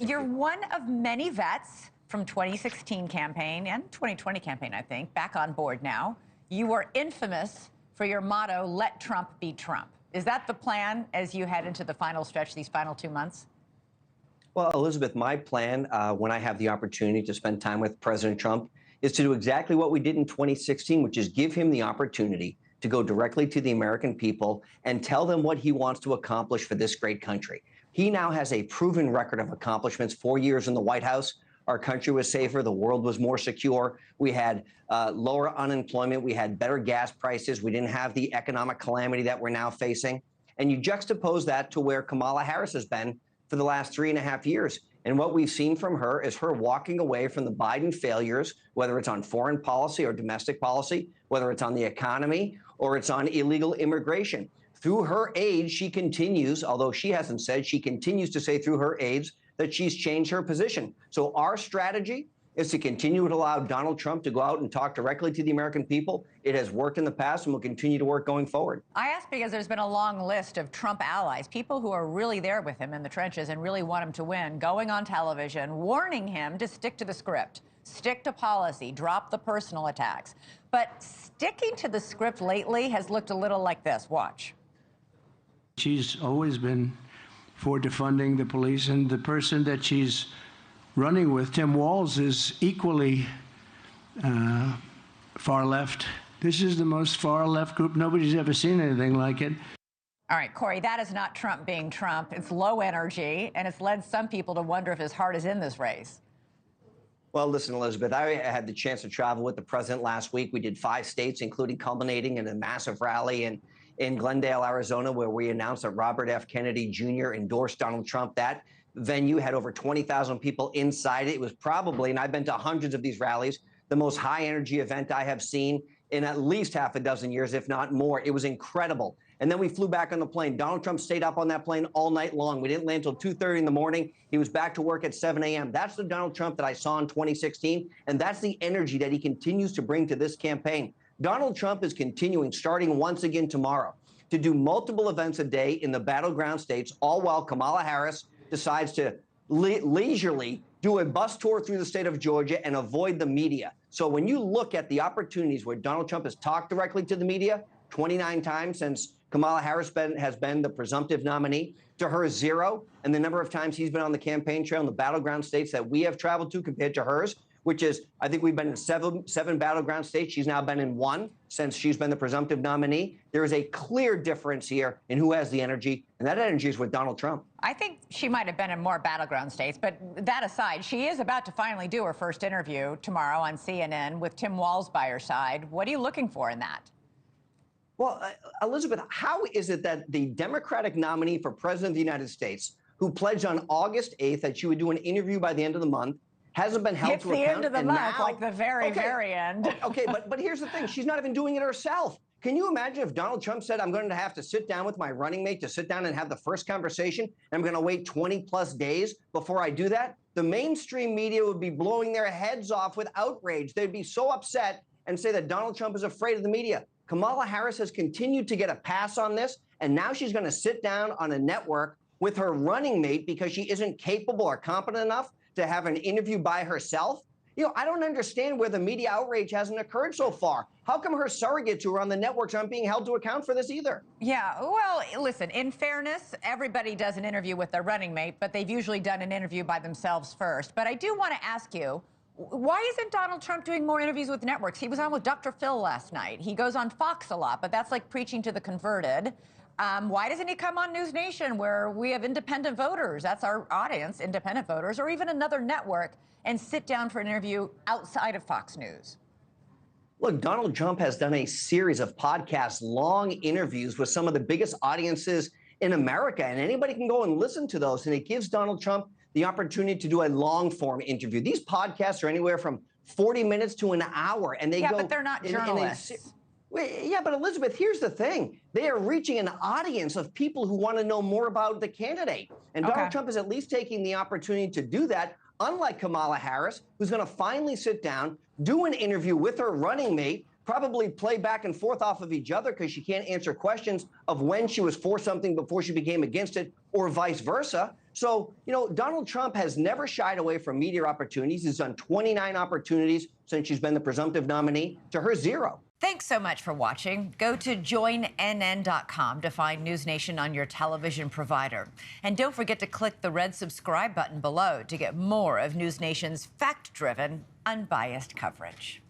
You're one of many vets from 2016 campaign and 2020 campaign, I think, back on board now. You were infamous for your motto, let Trump be Trump. Is that the plan as you head into the final stretch, these final 2 months? Well, Elizabeth, my plan when I have the opportunity to spend time with President Trump is to do exactly what we did in 2016, which is give him the opportunity to go directly to the American people and tell them what he wants to accomplish for this great country. He now has a proven record of accomplishments. 4 years in the White House, our country was safer, the world was more secure, we had lower unemployment, we had better gas prices, we didn't have the economic calamity that we're now facing. And you juxtapose that to where Kamala Harris has been for the last 3.5 years. And what we've seen from her is her walking away from the Biden failures, whether it's on foreign policy or domestic policy, whether it's on the economy or it's on illegal immigration. Through her aides, she continues, although she hasn't said, she continues to say through her aides that she's changed her position. So our strategy is to continue to allow Donald Trump to go out and talk directly to the American people. It has worked in the past and will continue to work going forward. I ask because there's been a long list of Trump allies, people who are really there with him in the trenches and really want him to win, going on television, warning him to stick to the script, stick to policy, drop the personal attacks. But sticking to the script lately has looked a little like this. Watch. She's always been for defunding the police, and the person that she's running with, Tim Walz, is equally far left. This is the most far left group. Nobody's ever seen anything like it. All right, Corey, that is not Trump being Trump. It's low energy, and it's led some people to wonder if his heart is in this race. Well, listen, Elizabeth, I had the chance to travel with the president last week. We did 5 states, including culminating in a massive rally in Glendale, Arizona, where we announced that Robert F. Kennedy Jr. endorsed Donald Trump. That venue had over 20,000 people inside it. It was probably, and I've been to hundreds of these rallies, the most high energy event I have seen in at least half a dozen years, if not more. It was incredible. And then we flew back on the plane. Donald Trump stayed up on that plane all night long. We didn't land until 2:30 in the morning. He was back to work at 7 a.m. That's the Donald Trump that I saw in 2016. And that's the energy that he continues to bring to this campaign. Donald Trump is continuing, starting once again tomorrow, to do multiple events a day in the battleground states, all while Kamala Harris decides to leisurely do a bus tour through the state of Georgia and avoid the media. So when you look at the opportunities where Donald Trump has talked directly to the media 29 times since Kamala Harris has been the presumptive nominee, to her 0, and the number of times he's been on the campaign trail in the battleground states that we have traveled to compared to hers, which is, I think we've been in seven battleground states. She's now been in 1 since she's been the presumptive nominee. There is a clear difference here in who has the energy, and that energy is with Donald Trump. I think she might have been in more battleground states, but that aside, she is about to finally do her first interview tomorrow on CNN with Tim Walz by her side. What are you looking for in that? Well, Elizabeth, how is it that the Democratic nominee for president of the United States, who pledged on August 8th that she would do an interview by the end of the month, hasn't been held to account? It's the end of the month, now, like the very end. Okay, but here's the thing. She's not even doing it herself. Can you imagine if Donald Trump said, I'm going to have to sit down with my running mate to sit down and have the first conversation, and I'm going to wait 20-plus days before I do that? The mainstream media would be blowing their heads off with outrage. They'd be so upset and say that Donald Trump is afraid of the media. Kamala Harris has continued to get a pass on this, and now she's going to sit down on a network with her running mate because she isn't capable or competent enough to have an interview by herself. You know, I don't understand where the media outrage hasn't occurred so far. How come her surrogates who are on the networks aren't being held to account for this either? Yeah, well, listen, in fairness, everybody does an interview with their running mate, but they've usually done an interview by themselves first. But I do want to ask you, why isn't Donald Trump doing more interviews with networks? He was on with Dr. Phil last night. He goes on Fox a lot, but that's like preaching to the converted. Why doesn't he come on NewsNation, where we have independent voters? That's our audience, independent voters, or even another network, and sit down for an interview outside of Fox News? Look, Donald Trump has done a series of podcasts, long interviews with some of the biggest audiences in America, and anybody can go and listen to those, and it gives Donald Trump the opportunity to do a long-form interview. These podcasts are anywhere from 40 minutes to an hour, and they go... Yeah, but they're not journalists. Yeah, but Elizabeth, here's the thing. They are reaching an audience of people who want to know more about the candidate. And Donald Trump is at least taking the opportunity to do that, unlike Kamala Harris, who's going to finally sit down, do an interview with her running mate, probably play back and forth off of each other because she can't answer questions of when she was for something before she became against it, or vice versa. So, Donald Trump has never shied away from media opportunities. He's done 29 opportunities since she's been the presumptive nominee, to her 0. Thanks so much for watching. Go to joinnn.com to find NewsNation on your television provider. And don't forget to click the red subscribe button below to get more of NewsNation's fact-driven, unbiased coverage.